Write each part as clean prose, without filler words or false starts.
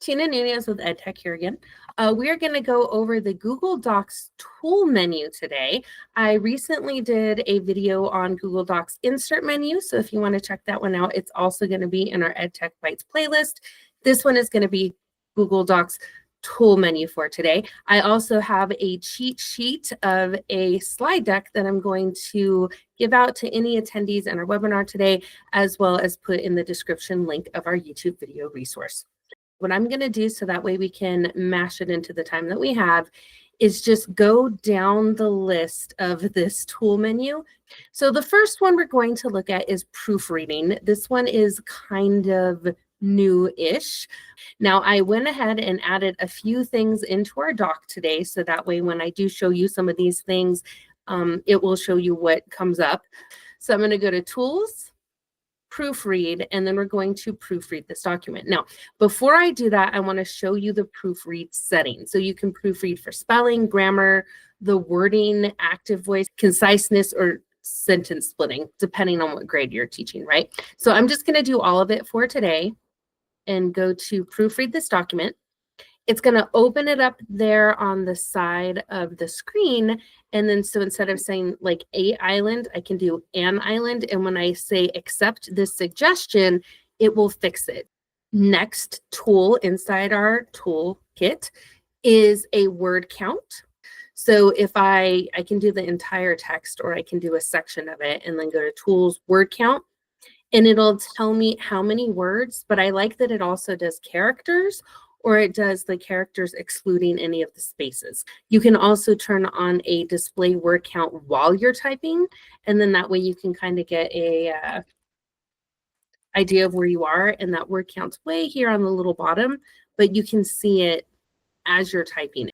Tina Nunez with EdTech here again. We are going to go over the Google Docs tool menu today. I recently did a video on Google Docs insert menu, so if you want to check that one out, it's also going to be in our EdTech Bytes playlist. This one is going to be Google Docs tool menu for today. I also have a cheat sheet of a slide deck that I'm going to give out to any attendees in our webinar today, as well as put in the description link of our YouTube video resource. What I'm going to do so that way we can mash it into the time that we have is just go down the list of this tool menu. So the first one we're going to look at is proofreading. This one is kind of new-ish. Now, I went ahead and added a few things into our doc today, so that way when I do show you some of these things, it will show you what comes up. So I'm going to go to Tools, Proofread, and then we're going to proofread this document. Now, before I do that, I want to show you the proofread settings. So you can proofread for spelling, grammar, the wording, active voice, conciseness, or sentence splitting, depending on what grade you're teaching, right? So I'm just going to do all of it for today and go to proofread this document. It's going to open it up there on the side of the screen. And then so instead of saying like a island, I can do an island. And when I say accept this suggestion, it will fix it. Next tool inside our toolkit is a word count. So if I can do the entire text, or I can do a section of it and then go to Tools, Word Count, and it'll tell me how many words, but I like that it also does characters, or it does the characters excluding any of the spaces. You can also turn on a display word count while you're typing, and then that way you can kind of get a idea of where you are, and that word count's way here on the little bottom, but you can see it as you're typing.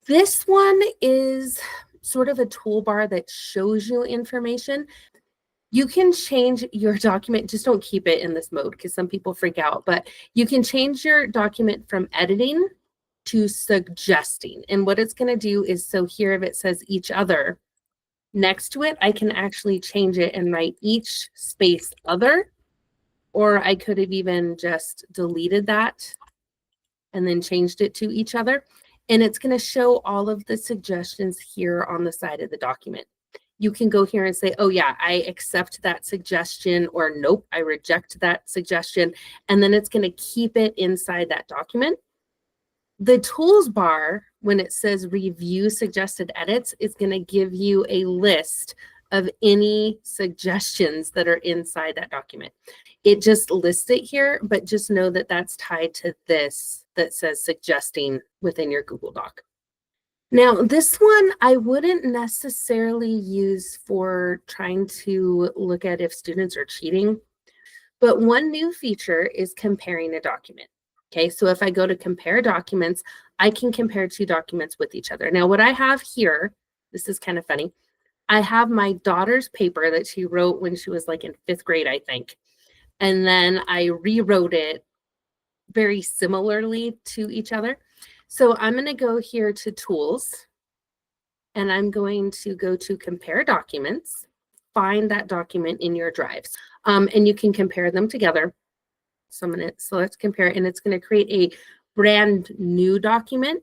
This one is sort of a toolbar that shows you information. You can change your document, just don't keep it in this mode because some people freak out, but you can change your document from editing to suggesting. And what it's going to do is, so here if it says each other, next to it, I can actually change it and write each space other, or I could have even just deleted that and then changed it to each other. And it's going to show all of the suggestions here on the side of the document. You can go here and say, oh yeah, I accept that suggestion, or nope, I reject that suggestion. And then it's going to keep it inside that document. The tools bar, when it says review suggested edits, is going to give you a list of any suggestions that are inside that document. It just lists it here, but just know that that's tied to this that says suggesting within your Google Doc. Now, this one I wouldn't necessarily use for trying to look at if students are cheating, but one new feature is comparing a document. Okay, so if I go to compare documents, I can compare two documents with each other. Now, what I have here, this is kind of funny, I have my daughter's paper that she wrote when she was like in 5th grade, I think. And then I rewrote it very similarly to each other. So I'm going to go here to Tools, and I'm going to go to Compare Documents, find that document in your drives, and you can compare them together. So I'm going to select Compare, and it's going to create a brand new document.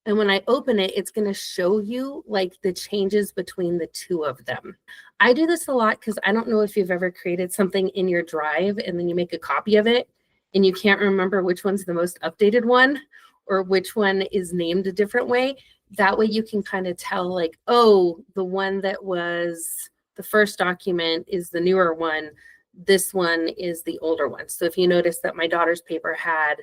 And when I open it, it's going to show you like the changes between the two of them. I do this a lot because I don't know if you've ever created something in your drive and then you make a copy of it and you can't remember which one's the most updated one or which one is named a different way. That way you can kind of tell like, oh, the one that was the first document is the newer one. This one is the older one. So if you notice that my daughter's paper had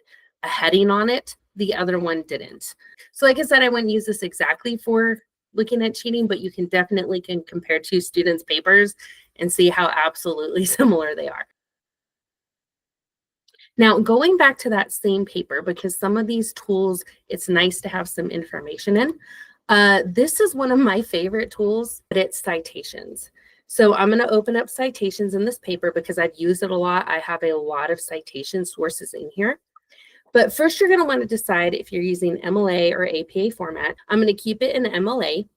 a heading on it, the other one didn't. So like I said, I wouldn't use this exactly for looking at cheating, but you can definitely compare two students' papers and see how absolutely similar they are. Now, going back to that same paper, because some of these tools, it's nice to have some information in. This is one of my favorite tools, but it's Citations. So I'm going to open up Citations in this paper because I've used it a lot. I have a lot of citation sources in here. But first, you're going to want to decide if you're using MLA or APA format. I'm going to keep it in MLA.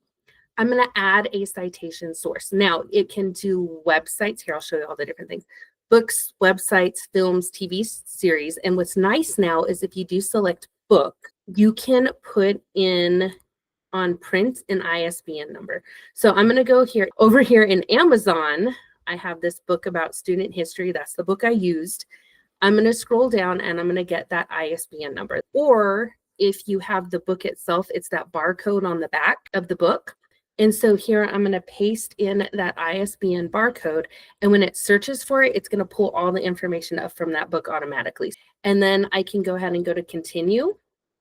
I'm going to add a citation source. Now, it can do websites. Here, I'll show you all the different things. books, websites, films, TV series. And what's nice now is if you do select book, you can put in on print an ISBN number. So I'm going to go here. Over here in Amazon, I have this book about student history. That's the book I used. I'm going to scroll down and I'm going to get that ISBN number. Or if you have the book itself, it's that barcode on the back of the book. And so here I'm going to paste in that ISBN barcode. And when it searches for it, it's going to pull all the information up from that book automatically. And then I can go ahead and go to continue,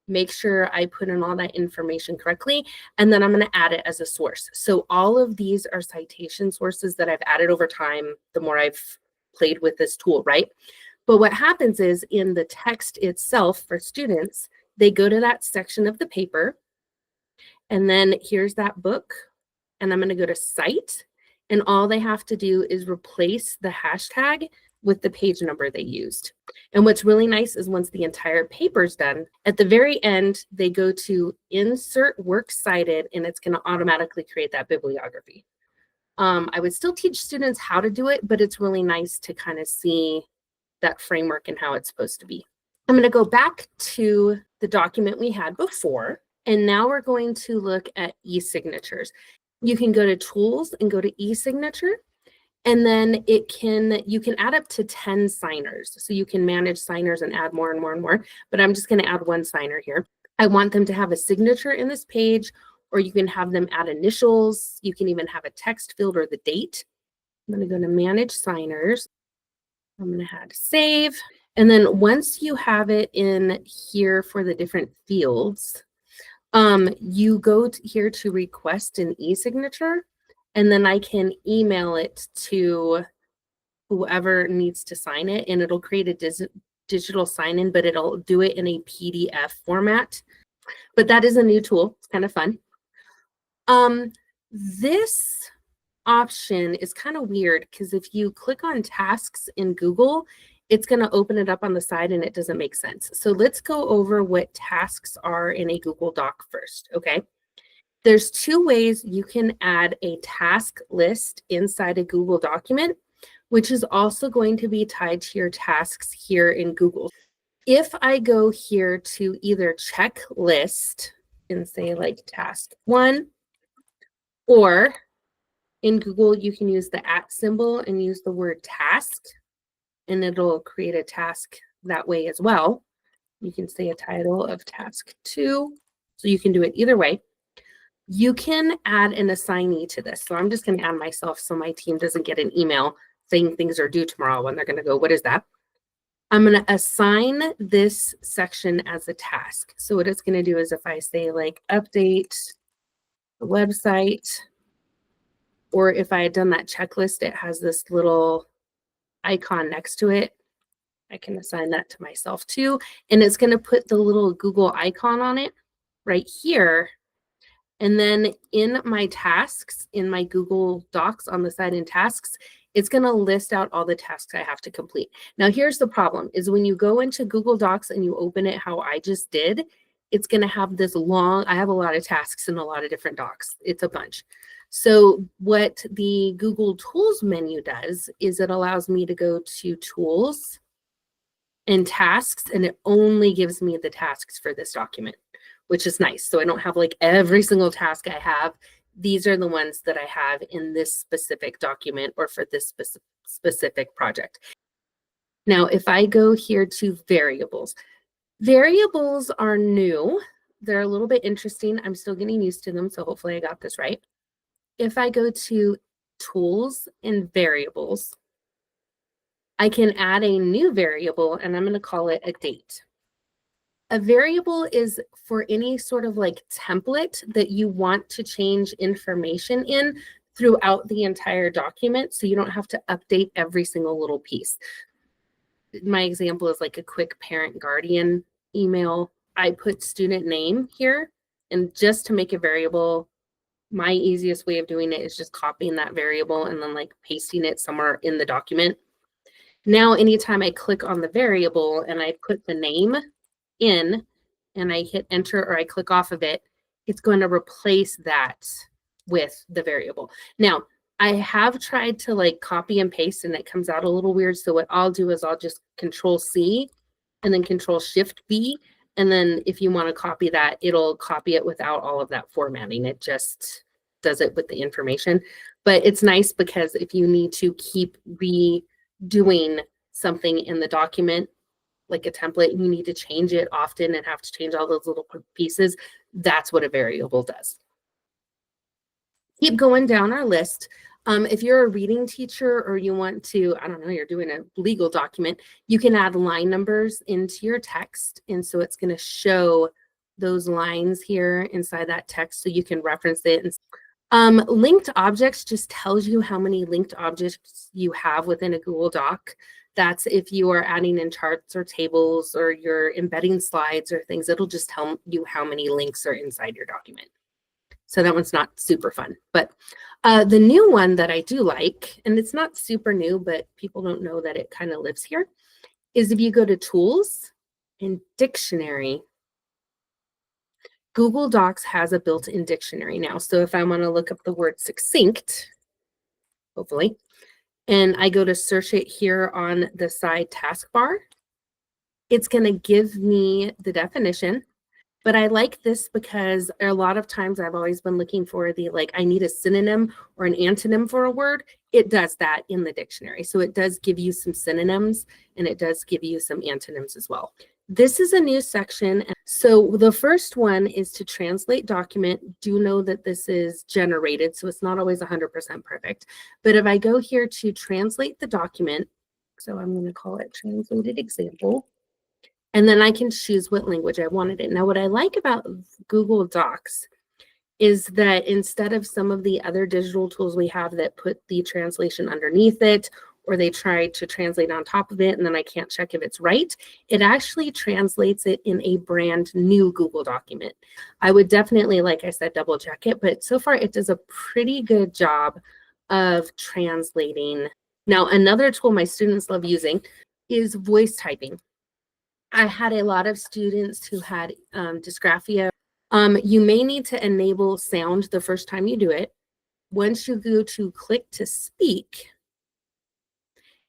make sure I put in all that information correctly, and then I'm going to add it as a source. So all of these are citation sources that I've added over time, the more I've played with this tool, right? But what happens is in the text itself for students, they go to that section of the paper, and then here's that book, and I'm going to go to cite, and all they have to do is replace the hashtag with the page number they used. And what's really nice is once the entire paper's done, at the very end, they go to insert works cited, and it's going to automatically create that bibliography. I would still teach students how to do it, but it's really nice to kind of see that framework and how it's supposed to be. I'm going to go back to the document we had before, and now we're going to look at e-signatures. You can go to tools and go to e-signature, and then you can add up to 10 signers. So you can manage signers and add more and more and more, but I'm just going to add one signer here. I want them to have a signature in this page, or you can have them add initials. You can even have a text field or the date. I'm going to go to manage signers. I'm going to add save. And then once you have it in here for the different fields, you go here to request an e-signature, and then I can email it to whoever needs to sign it, and it'll create a digital sign-in, but it'll do it in a PDF format. But that is a new tool. It's kind of fun. This option is kind of weird because if you click on tasks in Google, it's going to open it up on the side and it doesn't make sense. So let's go over what tasks are in a Google Doc first, okay? There's two ways you can add a task list inside a Google document, which is also going to be tied to your tasks here in Google. If I go here to either checklist and say like task 1, or in Google, you can use the @ symbol and use the word task, and it'll create a task that way as well. You can say a title of task 2, so you can do it either way. You can add an assignee to this. So I'm just going to add myself so my team doesn't get an email saying things are due tomorrow when they're going to go, what is that? I'm going to assign this section as a task. So what it's going to do is if I say like update the website, or if I had done that checklist, it has this little icon next to it. I can assign that to myself too. And it's going to put the little Google icon on it right here. And then in my tasks, in my Google Docs on the side in tasks, it's going to list out all the tasks I have to complete. Now, here's the problem is when you go into Google Docs and you open it how I just did, it's going to have this long, I have a lot of tasks in a lot of different docs. It's a bunch. So what the Google Tools menu does is it allows me to go to Tools and Tasks, and it only gives me the tasks for this document, which is nice. So I don't have like every single task I have. These are the ones that I have in this specific document or for this specific project. Now, if I go here to variables, variables are new. They're a little bit interesting. I'm still getting used to them, so hopefully I got this right. If I go to Tools and Variables, I can add a new variable, and I'm going to call it a date. A variable is for any sort of like template that you want to change information in throughout the entire document, so you don't have to update every single little piece. My example is like a quick parent guardian email. I put student name here, and just to make a variable, my easiest way of doing it is just copying that variable and then like pasting it somewhere in the document. Now, anytime I click on the variable and I put the name in and I hit enter or I click off of it, it's going to replace that with the variable. Now, I have tried to like copy and paste and it comes out a little weird. So what I'll do is I'll just Control C and then Control Shift B. And then if you want to copy that, it'll copy it without all of that formatting. It just does it with the information. But it's nice because if you need to keep redoing something in the document, like a template, you need to change it often and have to change all those little pieces. That's what a variable does. Keep going down our list. If you're a reading teacher or you want to, I don't know, you're doing a legal document, you can add line numbers into your text. And so it's going to show those lines here inside that text so you can reference it. Linked objects just tells you how many linked objects you have within a Google Doc. That's if you are adding in charts or tables or you're embedding slides or things, it'll just tell you how many links are inside your document. So that one's not super fun. But the new one that I do like, and it's not super new, but people don't know that it kind of lives here, is if you go to Tools and Dictionary, Google Docs has a built-in dictionary now. So if I want to look up the word succinct, hopefully, and I go to search it here on the side taskbar, it's going to give me the definition. But I like this because a lot of times I've always been looking for the, like, I need a synonym or an antonym for a word. It does that in the dictionary. So it does give you some synonyms and it does give you some antonyms as well. This is a new section. So the first one is to translate document. Do know that this is generated, so it's not always 100% perfect. But if I go here to translate the document, so I'm going to call it translated example. And then I can choose what language I wanted it. Now, what I like about Google Docs is that instead of some of the other digital tools we have that put the translation underneath it, or they try to translate on top of it, and then I can't check if it's right, it actually translates it in a brand new Google document. I would definitely, like I said, double check it, but so far it does a pretty good job of translating. Now, another tool my students love using is voice typing. I had a lot of students who had dysgraphia. You may need to enable sound the first time you do it. Once you go to click to speak,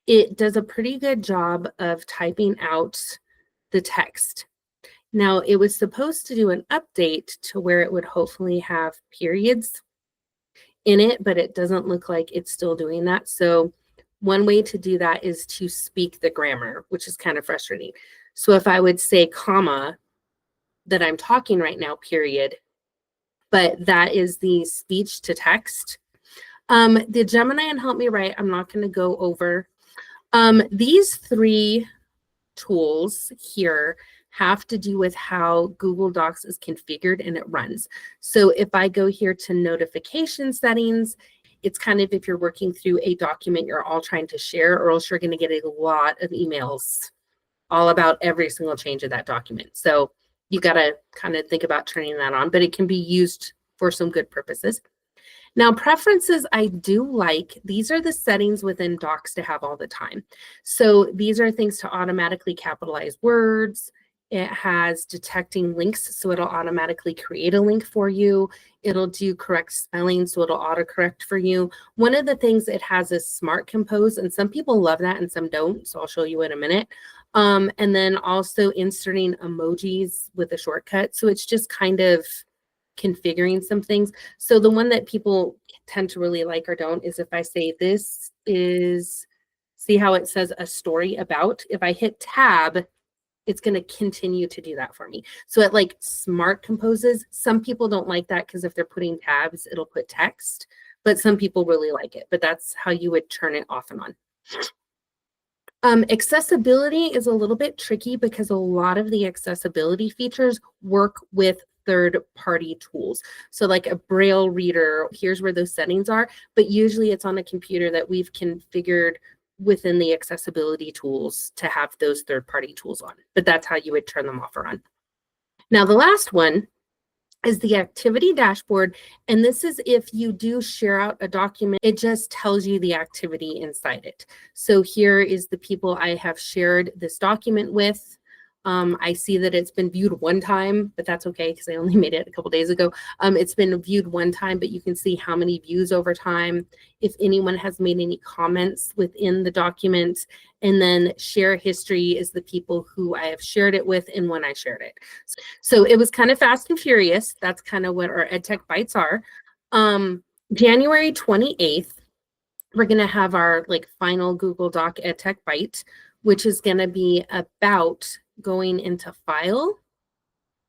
it does a pretty good job of typing out the text. Now, it was supposed to do an update to where it would hopefully have periods in it, but it doesn't look like it's still doing that. So one way to do that is to speak the grammar, which is kind of frustrating. So if I would say comma, that I'm talking right now, period, but that is the speech to text. The Gemini and Help Me Write, I'm not going to go over. These three tools here have to do with how Google Docs is configured and it runs. So if I go here to notification settings, it's kind of if you're working through a document you're all trying to share, or else you're going to get a lot of emails all about every single change of that document. So you got to kind of think about turning that on, but it can be used for some good purposes. Now, preferences, I do like. These are the settings within Docs to have all the time. So these are things to automatically capitalize words. It has detecting links, so it'll automatically create a link for you. It'll do correct spelling, so it'll autocorrect for you. One of the things it has is Smart Compose, and some people love that and some don't, so I'll show you in a minute. And then also inserting emojis with a shortcut. So it's just kind of configuring some things. So the one that people tend to really like or don't is if I say this is, see how it says a story about, if I hit tab, it's going to continue to do that for me. So it like smart composes. Some people don't like that because if they're putting tabs, it'll put text, but some people really like it. But that's how you would turn it off and on. Accessibility is a little bit tricky because a lot of the accessibility features work with third-party tools. So like a Braille reader, here's where those settings are, but usually it's on a computer that we've configured within the accessibility tools to have those third-party tools on. But that's how you would turn them off or on. Now, the last one is the activity dashboard. And this is if you do share out a document, it just tells you the activity inside it. So here is the people I have shared this document with. I see that it's been viewed one time, but that's okay because I only made it a couple days ago. It's been viewed one time, but you can see how many views over time, if anyone has made any comments within the document, and then share history is the people who I have shared it with and when I shared it. So it was kind of fast and furious. That's kind of what our EdTech Bytes are. January 28th, we're going to have our final Google Doc EdTech Byte, which is going to be about going into File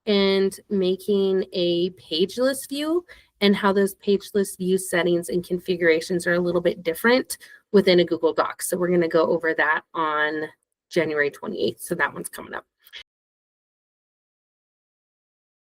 and making a page list view and how those page list view settings and configurations are a little bit different within a Google Doc. So we're going to go over that on January 28th. So that one's coming up.